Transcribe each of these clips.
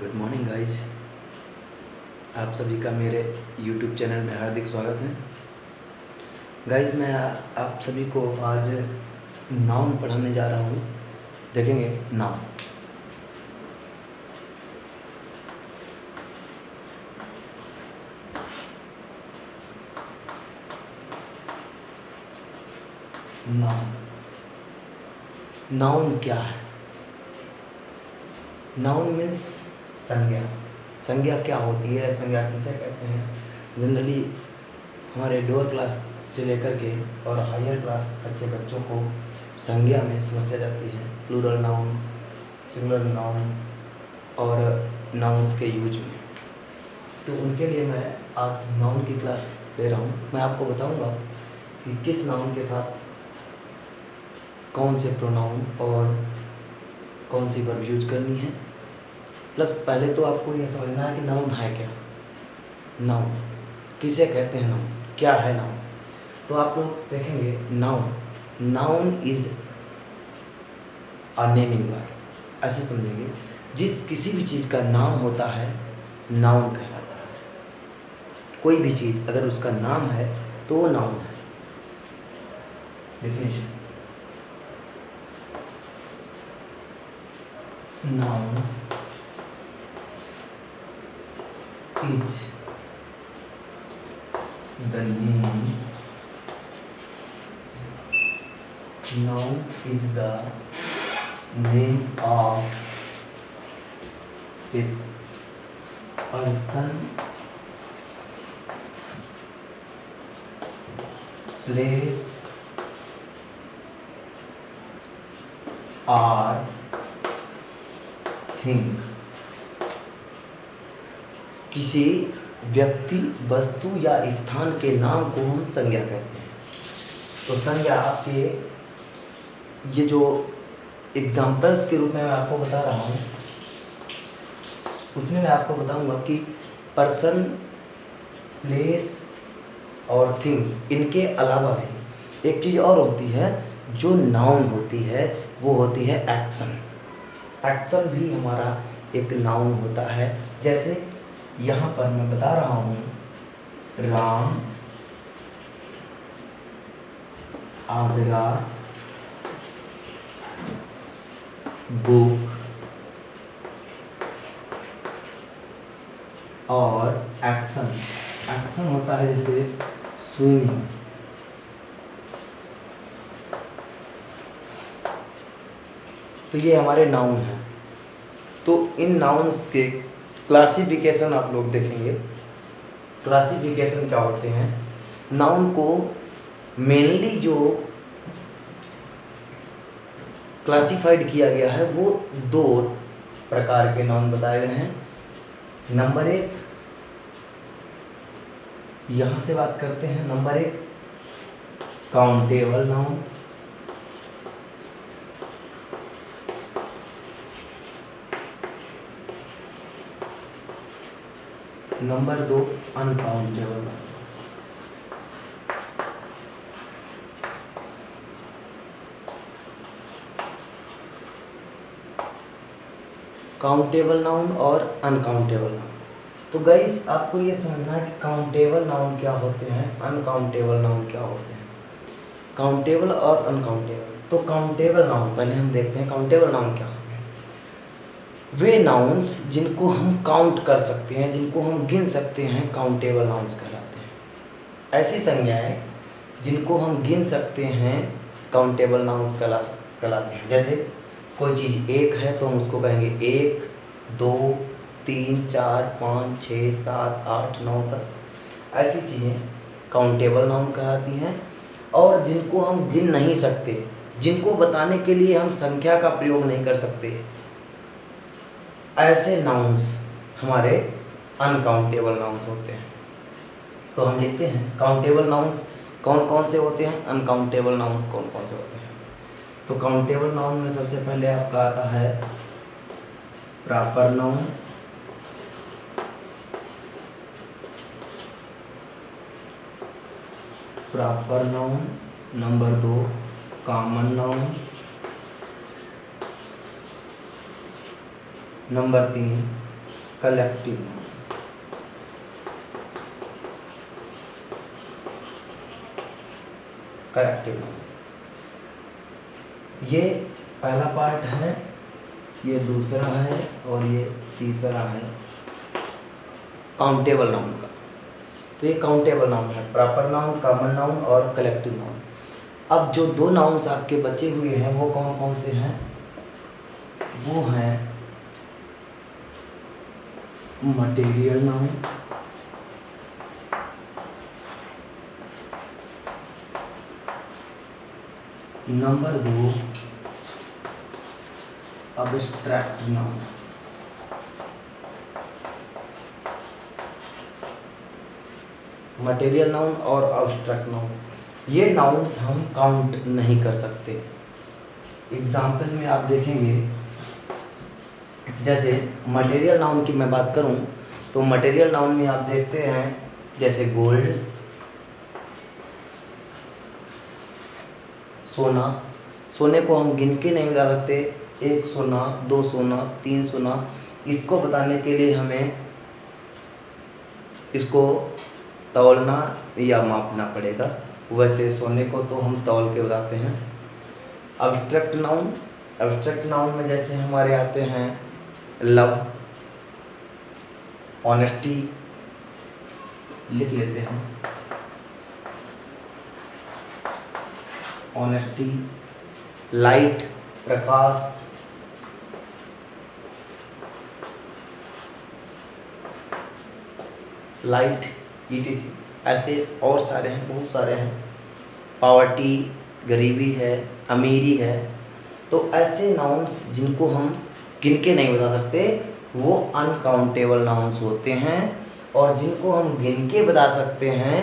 Good morning guys. आप सभी का मेरे यूट्यूब चैनल में हार्दिक स्वागत है। गाइज मैं आप सभी को आज नाउन पढ़ाने जा रहा हूँ। देखेंगे नाउन। नाउन नाउन क्या है? नाउन मीन्स संज्ञा। संज्ञा क्या होती है, संज्ञा किसे कहते हैं? जनरली हमारे लोअर क्लास से लेकर के और हायर क्लास तक के बच्चों को संज्ञा में समस्या जाती है, प्लूरल नाउन, सिंगुलर नाउन और नाउन्स के यूज में। तो उनके लिए मैं आज नाउन की क्लास ले रहा हूँ। मैं आपको बताऊँगा कि किस नाउन के साथ कौन से प्रोनाउन और कौन सी वर्ब यूज करनी है। प्लस पहले तो आपको ये समझना है कि नाउन है क्या। नाउन किसे कहते हैं, नाउन क्या है। नाउन तो आप लोग देखेंगे noun is a naming word. ऐसे समझेंगे, जिस किसी भी चीज़ का नाम होता है नाउन कहलाता है। कोई भी चीज़ अगर उसका नाम है तो वो नाउन है। Definition: noun is the name. Noun is the name of a person, place or thing। किसी व्यक्ति, वस्तु या स्थान के नाम को हम संज्ञा कहते हैं। तो संज्ञा आपके ये जो एग्जाम्पल्स के रूप में मैं आपको बता रहा हूँ, उसमें मैं आपको बताऊंगा कि पर्सन, प्लेस और थिंग, इनके अलावा भी एक चीज़ और होती है जो नाउन होती है, वो होती है एक्शन। एक्शन भी हमारा एक नाउन होता है। जैसे यहाँ पर मैं बता रहा हूँ, राम आगरा बुक और एक्शन होता है जैसे स्विमिंग। तो ये हमारे नाउन हैं। तो इन नाउन्स के क्लासिफिकेशन आप लोग देखेंगे। क्लासिफिकेशन क्या होते हैं? नाउन को मेनली जो क्लासिफाइड किया गया है वो दो प्रकार के नाउन बताए गए हैं। नंबर एक, यहाँ से बात करते हैं। नंबर एक, काउंटेबल नाउन। नंबर दो, अनकाउंटेबल। काउंटेबल नाउन और अनकाउंटेबल नाउन। तो गाइस आपको ये समझना है कि काउंटेबल नाउन क्या होते हैं, अनकाउंटेबल नाउन क्या होते हैं। काउंटेबल और अनकाउंटेबल। तो काउंटेबल नाउन पहले हम देखते हैं। काउंटेबल नाउन क्या है? वे नाउन्स जिनको हम काउंट कर सकते हैं, जिनको हम गिन सकते हैं, काउंटेबल नाउन्स कहलाते हैं। ऐसी संज्ञाएं जिनको हम गिन सकते हैं काउंटेबल नाउन्स कहलाते हैं। जैसे कोई चीज़ एक है तो हम उसको कहेंगे 1, 2, 3, 4, 5, 6, 7, 8, 9, 10। ऐसी चीज़ें काउंटेबल नाउन कहलाती हैं। और जिनको हम गिन नहीं सकते, जिनको बताने के लिए हम संख्या का प्रयोग नहीं कर सकते, ऐसे नाउन्स हमारे अनकाउंटेबल नाउन्स होते हैं। तो हम लिखते हैं काउंटेबल नाउन्स कौन कौन से होते हैं, अनकाउंटेबल नाउन्स कौन कौन से होते हैं। तो काउंटेबल नाउन में सबसे पहले आपका आता है proper noun. Proper noun. Number 2, common noun. Number 3, collective noun. Collective noun, ये पहला पार्ट है, ये दूसरा है और ये तीसरा है काउंटेबल नाउन का। तो ये काउंटेबल नाउन है, प्रॉपर नाउन, कॉमन नाउन और कलेक्टिव नाउन। अब जो दो नाउन्स आपके बचे हुए हैं वो कौन कौन से हैं? वो हैं material noun, number 2 abstract noun. Material noun और अब्स्ट्रैक्ट नाउन, ये नाउन्स हम काउंट नहीं कर सकते। एग्जाम्पल में आप देखेंगे, जैसे मटेरियल नाउन की मैं बात करूं तो मटेरियल नाउन में आप देखते हैं जैसे गोल्ड, सोना। सोने को हम गिन के नहीं बता सकते, 1 सोना, 2 सोना, 3 सोना। इसको बताने के लिए हमें इसको तौलना या मापना पड़ेगा। वैसे सोने को तो हम तौल के बताते हैं। अब्स्ट्रैक्ट नाउन, अब्स्ट्रैक्ट नाउन में जैसे हमारे आते हैं लव, ऑनेस्टी, लिख लेते हैं ऑनेस्टी, लाइट, प्रकाश, लाइट, ईटीसी। ऐसे और सारे हैं, बहुत सारे हैं। पॉवर्टी, गरीबी है, अमीरी है। तो ऐसे नाउन्स जिनको हम गिन के नहीं बता सकते वो अनकाउंटेबल नाउन्स होते हैं, और जिनको हम गिन के बता सकते हैं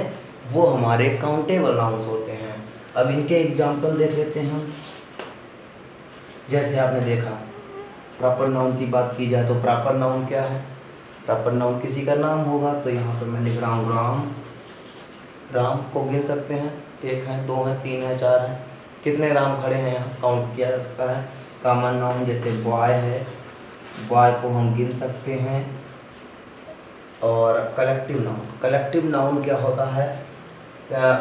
वो हमारे काउंटेबल नाउन्स होते हैं। अब इनके एग्जाम्पल देख लेते हैं हम। जैसे आपने देखा प्रॉपर नाउन की बात की जाए तो प्रॉपर नाउन क्या है? प्रॉपर नाउन किसी का नाम होगा। तो यहाँ पर मैं लिख रहा हूँ राम। राम को गिन सकते हैं, 1 है, 2 है, 3 है, 4 है। कितने राम खड़े हैं यहाँ काउंट किया जा सकता है। कॉमन नाउन जैसे बॉय है, बॉय को हम गिन सकते हैं। और कलेक्टिव नाउन, कलेक्टिव नाउन क्या होता है?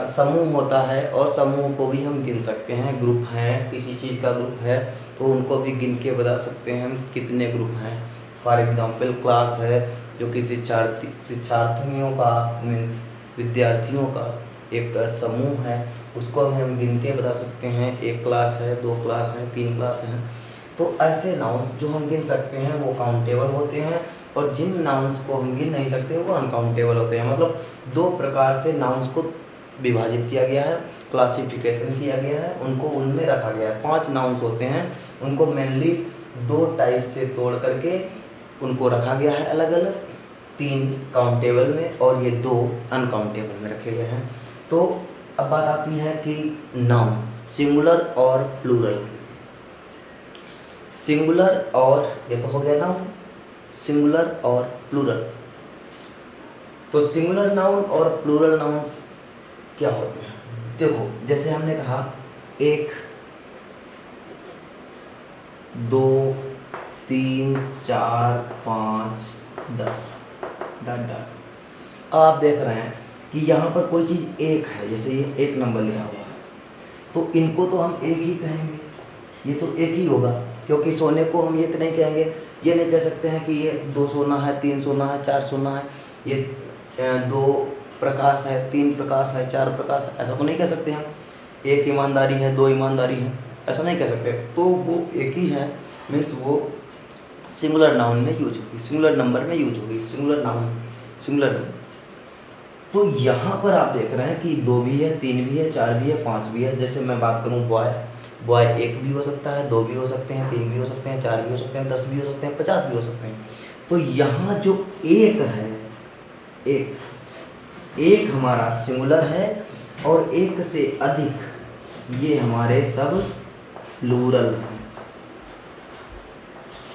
समूह होता है, और समूह को भी हम गिन सकते हैं। ग्रुप हैं, किसी चीज़ का ग्रुप है तो उनको भी गिन के बता सकते हैं कितने ग्रुप हैं। फॉर एग्जांपल क्लास है जो कि शिक्षार्थियों का मीन्स विद्यार्थियों का एक समूह है, उसको हम गिन के बता सकते हैं। 1 क्लास है, 2 क्लास है, 3 क्लास हैं। तो ऐसे नाउन्स जो हम गिन सकते हैं वो काउंटेबल होते हैं, और जिन नाउन्स को हम गिन नहीं सकते वो अनकाउंटेबल होते हैं। मतलब 2 प्रकार से नाउन्स को विभाजित किया गया है, क्लासिफिकेशन किया गया है, उनको उनमें रखा गया है। 5 नाउन्स होते हैं, उनको मेनली 2 टाइप से तोड़ करके उनको रखा गया है अलग अलग, 3 काउंटेबल में और ये 2 अनकाउंटेबल में रखे गए हैं। तो अब बात आती है कि नाउन सिंगुलर और प्लूरल की। सिंगुलर और, ये तो हो गया नाउन, सिंगुलर और प्लूरल। तो सिंगुलर नाउन और प्लूरल नाउन्स क्या होते हैं? देखो जैसे हमने कहा 1, 2, 3, 4, 5, 10 डॉट डॉट। आप देख रहे हैं कि यहाँ पर कोई चीज़ 1 है, जैसे ये 1 नंबर लिखा हुआ है, तो इनको तो हम 1 ही कहेंगे, ये तो 1 ही होगा, क्योंकि सोने को हम 1 नहीं कहेंगे। ये नहीं कह सकते हैं कि ये 2 सोना है, 3 सोना है, 4 सोना है, ये 2 प्रकाश है, 3 प्रकाश है, 4 प्रकाश है, ऐसा तो नहीं कह सकते हम। 1 ईमानदारी है, 2 ईमानदारी है, ऐसा नहीं कह सकते। तो वो 1 ही है, मीन्स वो सिंगुलर नाउन में यूज होगी, सिंगुलर नंबर में यूज होगी, सिंगुलर नाउन, सिंगुलर नंबर। तो यहाँ पर आप देख रहे हैं कि 2 भी है, 3 भी है, 4 भी है, 5 भी है। जैसे मैं बात करूँ बॉय, बॉय 1 भी हो सकता है, 2 भी हो सकते हैं, 3 भी हो सकते हैं, 4 भी हो सकते हैं, 10 भी हो सकते हैं, 50 भी हो सकते हैं। तो यहाँ जो 1 है, एक हमारा सिंगुलर है, और 1 से अधिक ये हमारे सब प्लूरल हैं,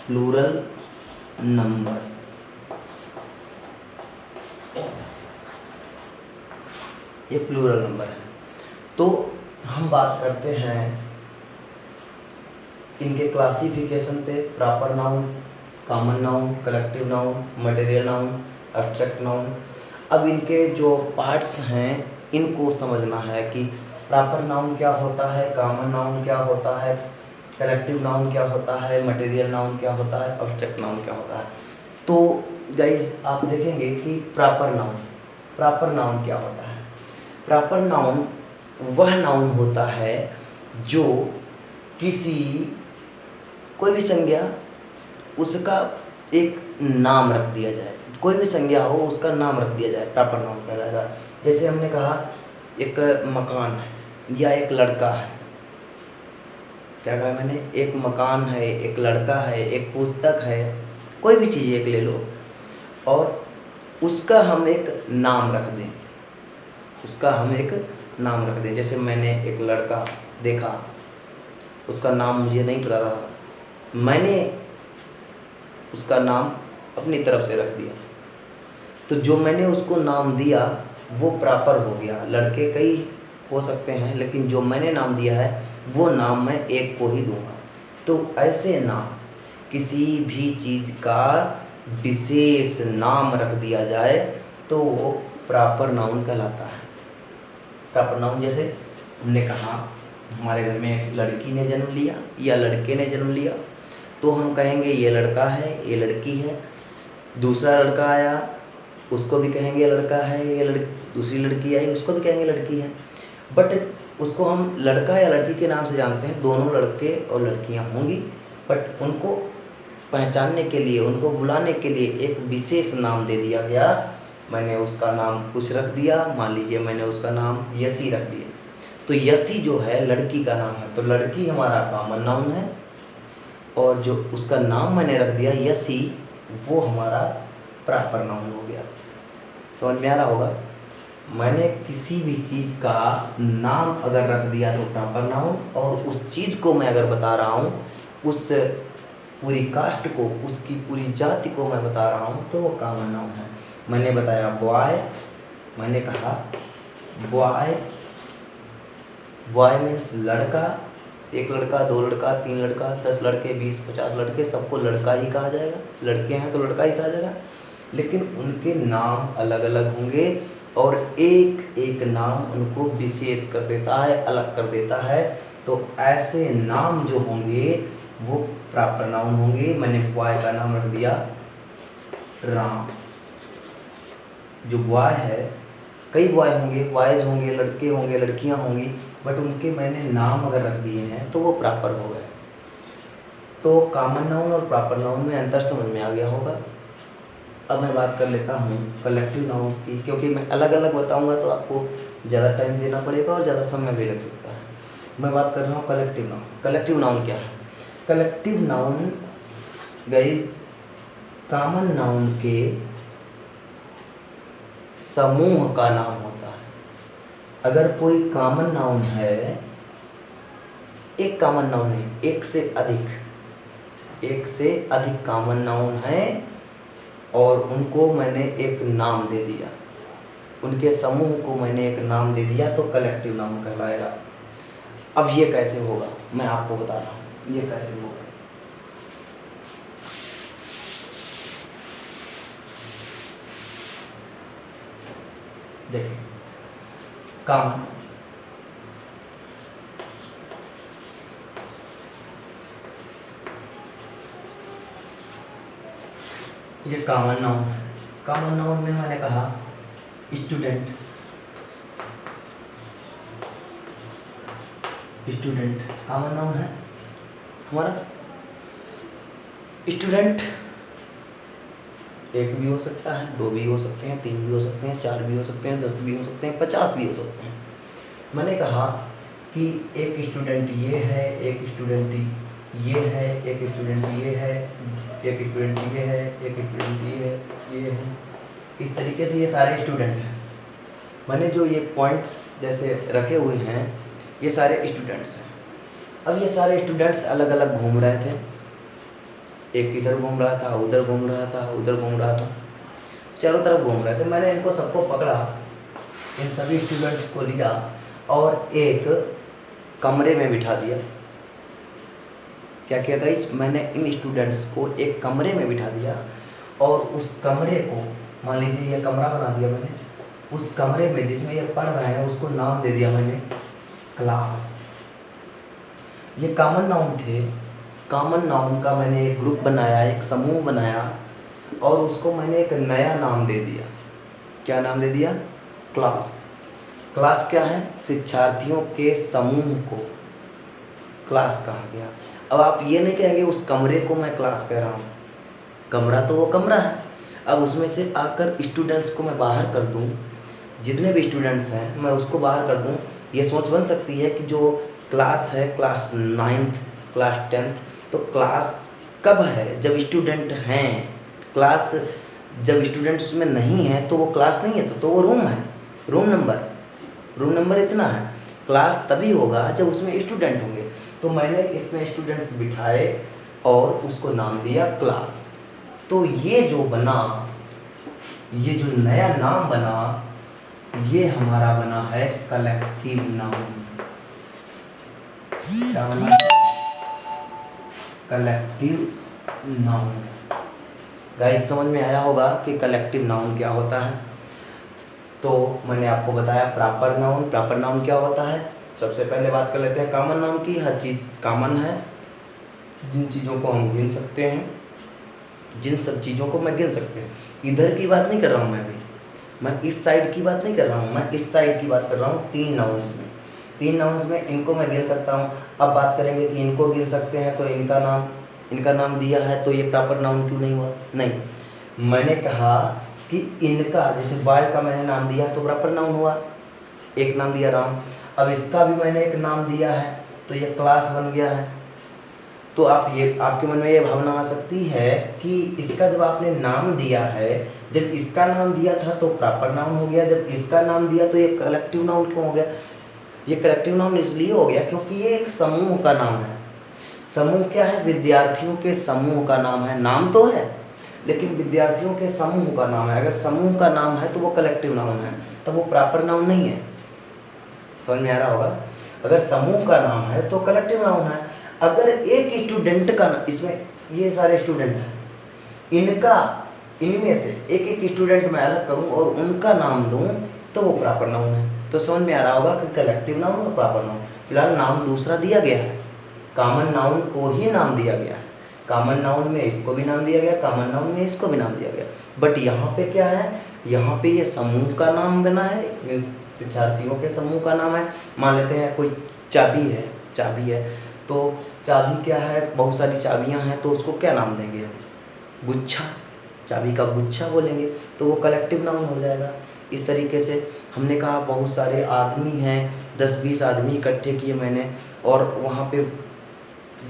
प्लूरल नंबर। ये प्लूरल नंबर है। तो हम बात करते हैं इनके क्लासिफिकेशन पे, proper noun, common noun, collective noun, material noun, abstract noun. अब इनके जो पार्ट्स हैं इनको समझना है कि प्रॉपर नाउन क्या होता है, कॉमन नाउन क्या होता है, कलेक्टिव नाउन क्या होता है, मटेरियल नाउन क्या होता है, एब्स्ट्रैक्ट नाउन क्या होता है। तो गाइज आप देखेंगे कि प्रॉपर नाउन क्या होता है। प्रॉपर नाउन वह नाउन होता है जो किसी कोई भी संज्ञा उसका एक नाम रख दिया जाए, कोई भी संज्ञा हो उसका नाम रख दिया जाए, प्रॉपर नाउन कहलाएगा। जैसे हमने कहा एक मकान है या एक लड़का है, क्या कहा मैंने, एक मकान है, एक लड़का है, एक पुस्तक है, कोई भी चीज़ एक ले लो और उसका हम एक नाम रख दें, जैसे मैंने एक लड़का देखा, उसका नाम मुझे नहीं पता था, मैंने उसका नाम अपनी तरफ से रख दिया, तो जो मैंने उसको नाम दिया वो प्रॉपर हो गया। लड़के कई हो सकते हैं लेकिन जो मैंने नाम दिया है वो नाम मैं एक को ही दूंगा। तो ऐसे नाम किसी भी चीज़ का विशेष नाम रख दिया जाए तो वो प्रॉपर नाउन कहलाता है। प्रॉपर नाउन जैसे हमने कहा हमारे घर में एक लड़की ने जन्म लिया या लड़के ने जन्म लिया, तो हम कहेंगे ये लड़का है, ये लड़की है। दूसरा लड़का आया उसको भी कहेंगे लड़का है, ये दूसरी लड़की आई उसको भी कहेंगे लड़की है। बट उसको हम लड़का या लड़की के नाम से जानते हैं, दोनों लड़के और लड़कियां होंगी, बट उनको पहचानने के लिए, उनको बुलाने के लिए एक विशेष नाम दे दिया गया। मैंने उसका नाम कुछ रख दिया, मान लीजिए मैंने उसका नाम यसी रख दिया, तो यसी जो है लड़की का नाम है, तो लड़की हमारा कॉमन नाउन है और जो उसका नाम मैंने रख दिया यसी वो हमारा प्रॉपर नाउन हो गया। समझ में आ रहा होगा। मैंने किसी भी चीज़ का नाम अगर रख दिया तो प्रॉपर नाउन, और उस चीज़ को मैं अगर बता रहा हूँ, उस पूरी कास्ट को, उसकी पूरी जाति को मैं बता रहा हूँ तो वो कॉमन नाउन है। मैंने बताया बॉय, मैंने कहा बॉय मीन्स लड़का, एक लड़का, दो लड़का, तीन लड़का, 10 लड़के, 20, 50 लड़के, सबको लड़का ही कहा जाएगा। लड़के हैं तो लड़का ही कहा जाएगा, लेकिन उनके नाम अलग अलग होंगे और एक एक नाम उनको विशेष कर देता है, अलग कर देता है। तो ऐसे नाम जो होंगे वो प्रॉपर नाउन होंगे। मैंने बॉय का नाम रख दिया राम। जो बॉय है, कई बॉय होंगे, बॉयज़ होंगे, लड़के होंगे, लड़कियां होंगी, बट उनके मैंने नाम अगर रख दिए हैं तो वो प्रॉपर हो गए। तो कॉमन नाउन और प्रॉपर नाउन में अंतर समझ में आ गया होगा। अब मैं बात कर लेता हूँ कलेक्टिव नाउन्स की, क्योंकि मैं अलग अलग बताऊँगा तो आपको ज़्यादा टाइम देना पड़ेगा और ज़्यादा समय भी लग सकता है। मैं बात कर रहा हूँ कलेक्टिव नाउन। कलेक्टिव नाउन क्या है? Collective noun guys common noun के समूह का नाम होता है। अगर कोई कॉमन नाउन है, एक कॉमन नाउन है, एक से अधिक कॉमन नाउन है और उनको मैंने एक नाम दे दिया, उनके समूह को मैंने एक नाम दे दिया तो कलेक्टिव नाउन कहलाएगा। अब ये कैसे होगा मैं आपको बता रहा हूँ, ये कैसे होगा। देखिए कॉमन, ये कॉमन नाउन है। कॉमन नाउन में मैंने कहा स्टूडेंट, कॉमन नाउन है हमारा। स्टूडेंट एक भी हो सकता है, दो भी हो सकते हैं, तीन भी हो सकते हैं, 4 भी हो सकते हैं, 10 भी हो सकते हैं, 50 भी हो सकते हैं। मैंने कहा कि एक स्टूडेंट ये है, एक स्टूडेंट ये है, एक स्टूडेंट ये है, एक स्टूडेंट ये है, एक स्टूडेंट ये है। इस तरीके से ये सारे स्टूडेंट हैं। मैंने जो ये पॉइंट्स जैसे रखे हुए हैं ये सारे स्टूडेंट्स हैं। अब ये सारे स्टूडेंट्स अलग अलग घूम रहे थे, एक इधर घूम रहा था, उधर घूम रहा था, उधर घूम रहा था, चारों तरफ घूम रहे थे। मैंने इनको सबको पकड़ा, इन सभी स्टूडेंट्स को लिया और एक कमरे में बिठा दिया। क्या किया गाइस, मैंने इन स्टूडेंट्स को एक कमरे में बिठा दिया और उस कमरे को, मान लीजिए ये कमरा बना दिया मैंने, उस कमरे में जिसमें ये पढ़ रहे हैं उसको नाम दे दिया मैंने क्लास। ये कॉमन नाउन थे, कॉमन नाउन का मैंने एक ग्रुप बनाया, एक समूह बनाया और उसको मैंने एक नया नाम दे दिया। क्या नाम दे दिया? क्लास। क्लास क्या है? शिक्षार्थियों के समूह को क्लास कहा गया। अब आप ये नहीं कहेंगे उस कमरे को मैं क्लास कह रहा हूँ, कमरा तो वो कमरा है। अब उसमें से आकर स्टूडेंट्स को मैं बाहर कर दूँ, जितने भी स्टूडेंट्स हैं मैं उसको बाहर कर दूँ। ये सोच बन सकती है कि जो क्लास है, क्लास 9th, क्लास 10th, तो क्लास कब है? जब स्टूडेंट हैं। क्लास जब स्टूडेंट्स उसमें नहीं है तो वो क्लास नहीं है, तो वो रूम है, रूम नंबर इतना है। क्लास तभी होगा जब उसमें स्टूडेंट होंगे। तो मैंने इसमें स्टूडेंट्स बिठाए और उसको नाम दिया क्लास। तो ये जो बना, ये जो नया नाम बना, ये हमारा बना है कलेक्टिव नाउन। क्या बना? Collective noun. गाइस समझ में आया होगा कि कलेक्टिव नाउन क्या होता है। तो मैंने आपको बताया प्रॉपर नाउन। प्रॉपर नाउन क्या होता है? सबसे पहले बात कर लेते हैं कॉमन नाउन की। हर चीज़ कॉमन है, जिन चीज़ों को हम गिन सकते हैं, जिन सब चीज़ों को मैं गिन सकते हैं। इधर की बात नहीं कर रहा हूँ मैं इस साइड की बात नहीं कर रहा हूँ, मैं इस साइड की बात कर रहा हूँ। 3 नाउन्स में इनको मैं गिन सकता हूँ। अब बात करेंगे कि इनको गिन सकते हैं तो इनका नाम दिया है तो ये प्रॉपर नाउन क्यों नहीं हुआ? नहीं, मैंने कहा कि इनका, जैसे बॉय का मैंने नाम दिया तो प्रॉपर नाउन हुआ, एक नाम दिया राम। अब इसका भी मैंने एक नाम दिया है तो ये क्लास बन गया है। तो आपके मन में ये भावना आ सकती है कि इसका जब आपने नाम दिया है, जब इसका नाम दिया था तो प्रॉपर नाउन हो गया, जब इसका नाम दिया तो ये कलेक्टिव नाउन क्यों हो गया? ये कलेक्टिव नाउन इसलिए हो गया क्योंकि ये एक समूह का नाम है। समूह क्या है? विद्यार्थियों के समूह का नाम है। नाम तो है लेकिन विद्यार्थियों के समूह का नाम है। अगर समूह का नाम है तो वो कलेक्टिव नाउन है, तब वो प्रॉपर नाउन नहीं है। समझ में आ रहा होगा? अगर समूह का नाम है तो कलेक्टिव नाउन है। अगर एक स्टूडेंट का, इसमें ये सारे स्टूडेंट हैं, इनमें से एक एक स्टूडेंट मैं अलग करूं और उनका नाम दूं तो वो प्रॉपर नाउन है। तो समझ में आ रहा होगा कि कलेक्टिव नाउन और प्रॉपर नाउन। फिलहाल नाम दूसरा दिया गया है, कॉमन नाउन को ही नाम दिया गया है। कॉमन नाउन में इसको भी नाम दिया गया, कॉमन नाउन में इसको भी नाम दिया गया। बट यहाँ पे क्या है? यहाँ पे ये समूह का नाम बना है, शिक्षार्थियों के समूह का नाम है। मान लेते हैं कोई चाबी है तो चाबी क्या है? बहुत सारी चाबियाँ हैं तो उसको क्या नाम देंगे? गुच्छा, चाबी का गुच्छा बोलेंगे तो वो कलेक्टिव नाउन हो जाएगा। इस तरीके से हमने कहा बहुत सारे आदमी हैं, 10-20 आदमी इकट्ठे किए मैंने और वहाँ पे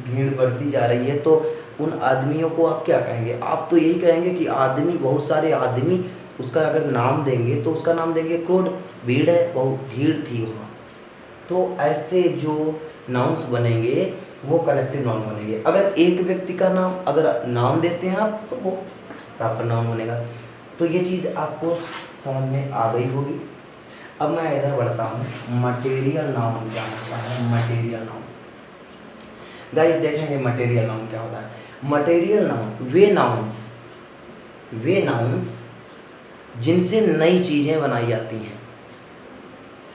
भीड़ बढ़ती जा रही है, तो उन आदमियों को आप क्या कहेंगे? आप तो यही कहेंगे कि आदमी, बहुत सारे आदमी। उसका अगर नाम देंगे तो उसका नाम देंगे क्राउड, भीड़ है, बहुत भीड़ थी वहाँ। तो ऐसे जो नाउन्स बनेंगे वो कलेक्टिव नाउन बनेंगे। अगर एक व्यक्ति का नाम अगर नाम देते हैं आप तो वो प्रॉपर नाउन बनेगा। तो ये चीज़ आपको समझ में आ गई होगी। अब मैं इधर बढ़ता हूँ, मटेरियल नाउन क्या होता है? मटेरियल नाउन गाइस देखेंगे मटेरियल नाउन क्या होता है। मटेरियल नाउन वे नाउन्स जिनसे नई चीज़ें बनाई जाती हैं,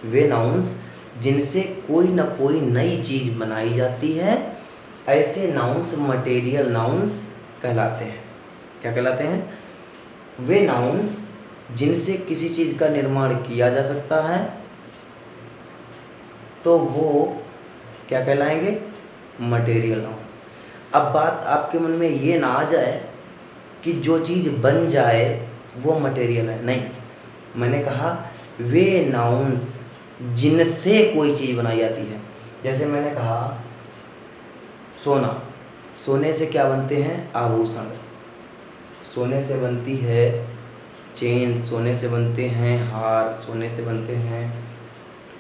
वे नाउन्स जिनसे कोई ना कोई नई चीज़ बनाई जाती है, ऐसे नाउन्स मटेरियल नाउन्स कहलाते हैं। क्या कहलाते हैं? वे नाउन्स जिनसे किसी चीज़ का निर्माण किया जा सकता है तो वो क्या कहलाएंगे? Material noun. अब बात आपके मन में ये ना आ जाए कि जो चीज़ बन जाए वो मटेरियल है, नहीं। मैंने कहा वे नाउन्स जिनसे कोई चीज़ बनाई जाती है। जैसे मैंने कहा सोना, सोने से क्या बनते हैं? आभूषण। सोने से बनती है चेन, सोने से बनते हैं हार, सोने से बनते हैं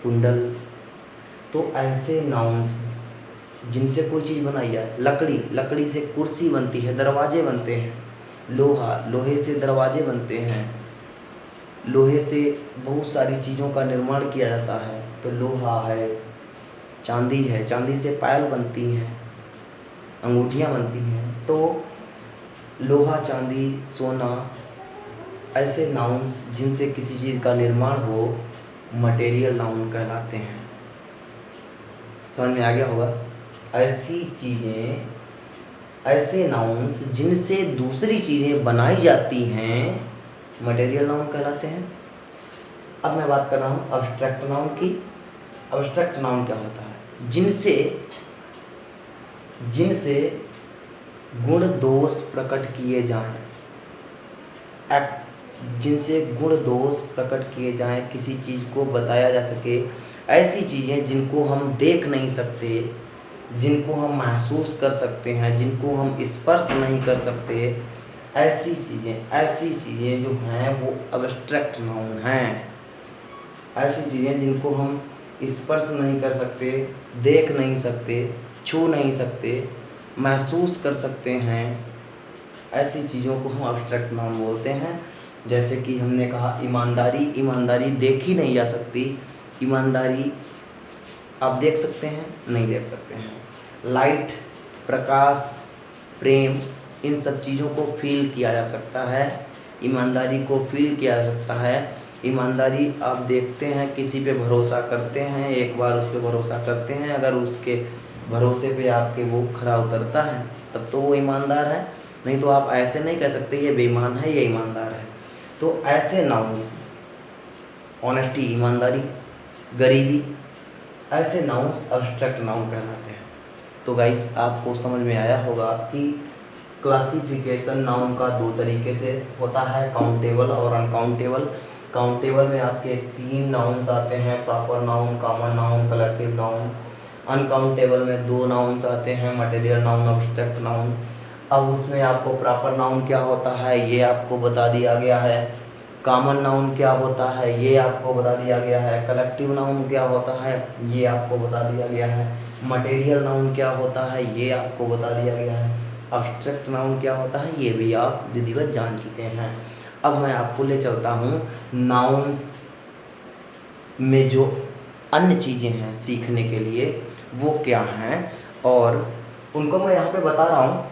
कुंडल। तो ऐसे नाउन्स जिनसे कोई चीज़ बनाई जाए। लकड़ी से कुर्सी बनती है, दरवाजे बनते हैं। लोहे से दरवाजे बनते हैं। लोहे से बहुत सारी चीज़ों का निर्माण किया जाता है, तो लोहा है। चांदी से पायल बनती हैं। अंगूठियाँ बनती हैं। तो लोहा, चांदी, सोना, ऐसे नाउन्स जिनसे किसी चीज़ का निर्माण हो मटेरियल नाउन कहलाते हैं। समझ में आ गया होगा। ऐसी चीज़ें, ऐसे नाउन्स जिनसे दूसरी चीज़ें बनाई जाती हैं मटेरियल नाउन कहलाते हैं। अब मैं बात कर रहा हूँ अब्स्ट्रैक्ट नाउन की। अब्स्ट्रैक्ट नाउन क्या होता है? जिनसे गुण दोष प्रकट किए जाएं, जिनसे गुण दोष प्रकट किए जाएं, किसी चीज़ को बताया जा सके। ऐसी चीज़ें जिनको हम देख नहीं सकते, जिनको हम महसूस कर सकते हैं, जिनको हम स्पर्श नहीं कर सकते, ऐसी चीज़ें जो हैं वो अब्स्ट्रैक्ट नाउन हैं। ऐसी चीज़ें जिनको हम स्पर्श नहीं कर सकते, देख नहीं सकते, छू नहीं सकते, महसूस कर सकते हैं, ऐसी चीज़ों को हम अब्स्ट्रैक्ट नाउन बोलते हैं। जैसे कि हमने कहा ईमानदारी देखी नहीं जा सकती। ईमानदारी आप देख सकते हैं? नहीं देख सकते हैं। लाइट, प्रकाश, प्रेम, इन सब चीज़ों को फील किया जा सकता है। ईमानदारी को फील किया जा सकता है। ईमानदारी आप देखते हैं, किसी पे भरोसा करते हैं, एक बार उस पर भरोसा करते हैं, अगर उसके भरोसे पे आपके वो खरा उतरता है तब तो वो ईमानदार है। नहीं तो आप ऐसे नहीं कह सकते ये बेईमान है, ये ईमानदार है। तो ऐसे नाउन्स, ऑनेस्टी, ईमानदारी, गरीबी, ऐसे नाउन्स अब्स्ट्रैक्ट नाउन कहलाते हैं। तो गाइस आपको समझ में आया होगा कि क्लासिफिकेशन नाउन का दो तरीके से होता है, काउंटेबल और अनकाउंटेबल। काउंटेबल में आपके 3 नाउन्स आते हैं, proper noun, common noun, collective noun. Uncountable में 2 नाउन्स आते हैं, मटेरियल नाउन, अब्स्ट्रैक्ट नाउन। अब उसमें आपको प्रॉपर नाउन क्या होता है ये आपको बता दिया गया है, कॉमन नाउन क्या होता है ये आपको बता दिया गया है, कलेक्टिव नाउन क्या होता है ये आपको बता दिया गया है, मटेरियल नाउन क्या होता है ये आपको बता दिया गया है, अब्स्ट्रैक्ट नाउन क्या होता है ये भी आप विधिवत जान चुके हैं। अब मैं आपको ले चलता हूँ नाउन्स में जो अन्य चीज़ें हैं सीखने के लिए वो क्या हैं, और उनको मैं यहाँ पे बता रहा हूँ,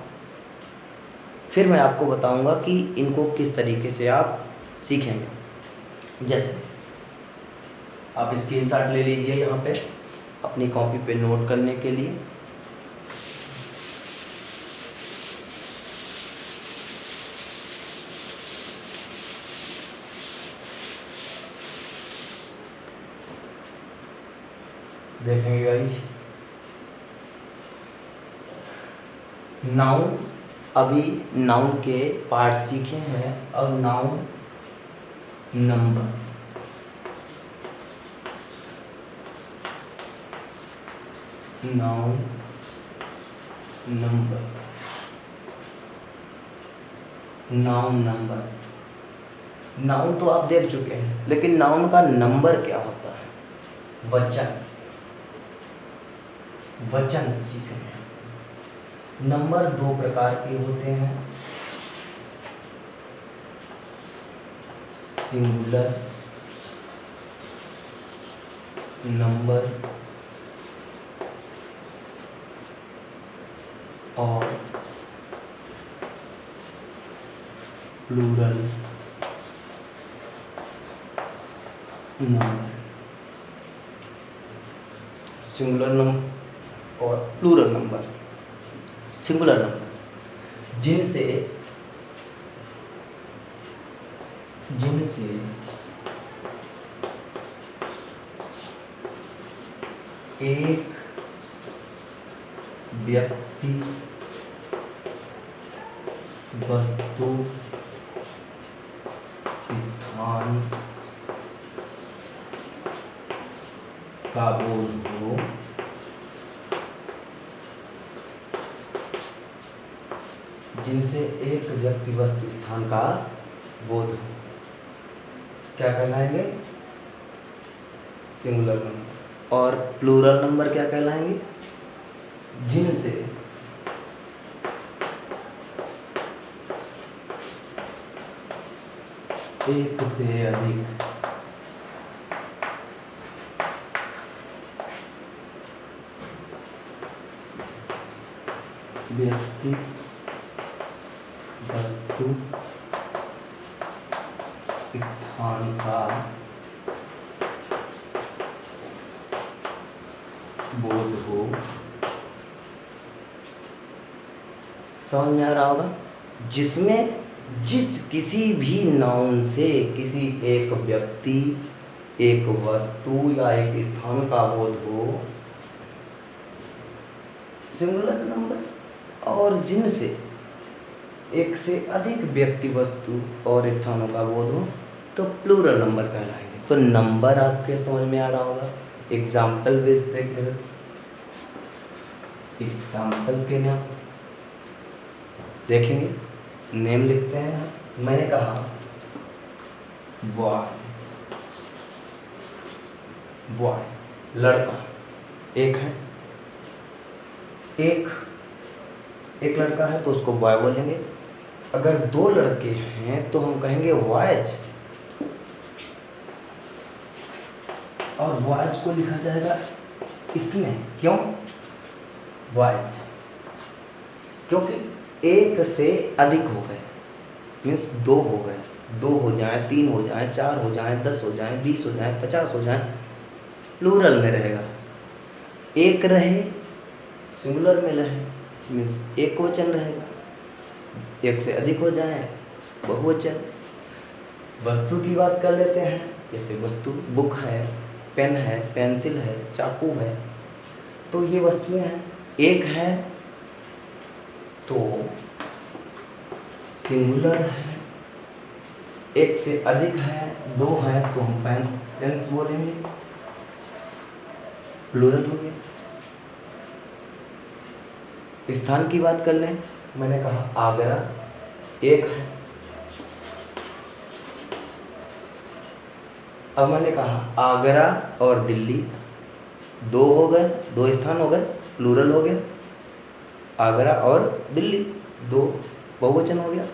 फिर मैं आपको बताऊँगा कि इनको किस तरीके से आप सीखेंगे। जैसे आप स्क्रीनशॉट ले लीजिए यहाँ पे अपनी कॉपी पे नोट करने के लिए। देखेंगे गाइस, नाउन, अभी नाउन के पार्ट सीखे हैं। अब noun number, noun number, noun number. Noun तो आप देख चुके हैं, लेकिन नाउन का नंबर क्या होता है? वचन, वचन सीखे हैं। नंबर 2 प्रकार के होते हैं, सिंगुलर नंबर और प्लूरल नंबर। सिंगुलर नंबर और प्लूरल नंबर। सिंगुलर नंबर जिनसे एक व्यक्ति, वस्तु, स्थान का बोध हो, जिनसे एक व्यक्ति, वस्तु, स्थान का बोध हो, क्या कहलाएंगे? Singular number. और प्लूरल नंबर क्या कहलाएंगे? जिनसे एक से अधिक व्यक्ति, वस्तु, स्थान का बोध हो। समझ में आ रहा होगा? जिसमें किसी भी नाउन से किसी एक व्यक्ति, एक वस्तु या एक स्थान का बोध हो, सिंगुलर नंबर, और जिनसे एक से अधिक व्यक्ति, वस्तु और स्थानों का बोध हो तो प्लूरल नंबर कहलाएंगे। तो नंबर आपके समझ में आ रहा होगा। एग्जाम्पल बेस देखते हैं। एग्जाम्पल के नाम देखेंगे, नेम लिखते हैं। मैंने कहा बॉय, बॉय लड़का, एक है, एक लड़का है तो उसको बॉय बोलेंगे। अगर दो लड़के हैं तो हम कहेंगे बॉयज, और बॉयज को लिखा जाएगा इसमें। क्यों बॉयज? क्योंकि एक से अधिक हो गए, मीन्स दो हो गए, दो हो जाए, तीन हो जाए, चार हो जाए, 10 हो जाए, 20 हो जाए, 50 हो जाए, प्लूरल में रहेगा। एक रहे सिंगुलर में रहे, मीन्स एक वचन रहेगा। एक से अधिक हो जाए बहुवचन। वस्तु की बात कर लेते हैं। जैसे वस्तु बुक है, पेन है, पेंसिल है, चाकू है, तो ये वस्तुएं हैं। एक है तो सिंगुलर है, एक से अधिक है, दो है तो हम पेन्स बोलेंगे, प्लूरल हो गया। स्थान की बात कर लें, मैंने कहा आगरा, एक है। अब मैंने कहा आगरा और दिल्ली, दो हो गए, दो स्थान हो गए, प्लूरल हो गया। आगरा और दिल्ली, दो बहुवचन हो गया।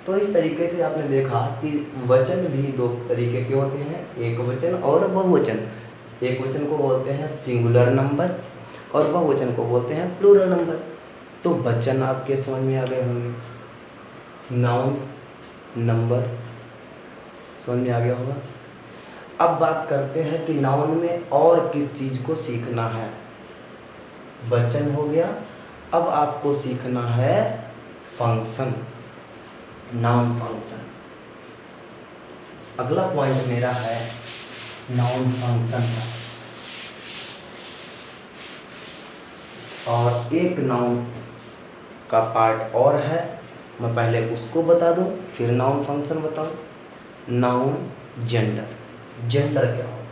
तो इस तरीके से आपने देखा कि वचन भी दो तरीके के होते हैं, एक वचन और बहुवचन। एक वचन को बोलते हैं सिंगुलर नंबर और बहुवचन को बोलते हैं प्लूरल नंबर। तो वचन आपके समझ में आ गए होंगे, नाउन, नंबर समझ में आ गया होगा। अब बात करते हैं कि नाउन में और किस चीज़ को सीखना है। वचन हो गया, अब आपको सीखना है फंक्शन, नाउन फंक्शन। अगला पॉइंट मेरा है नाउन फंक्शन का। और एक नाउन का पार्ट और है, मैं पहले उसको बता दूं फिर नाउन फंक्शन बताऊं। Noun gender. जेंडर क्या होता है?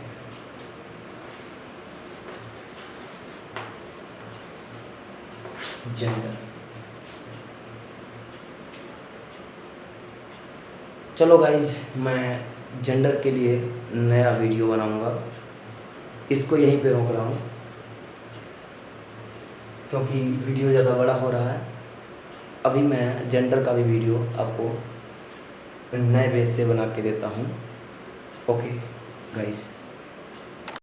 जेंडर, चलो गाइज, मैं जेंडर के लिए नया वीडियो बनाऊंगा। इसको यहीं पे रोक रहा हूँ क्योंकि वीडियो ज़्यादा बड़ा हो रहा है। अभी मैं जेंडर का भी वीडियो आपको नए बेस से बना के देता हूँ। Okay guys.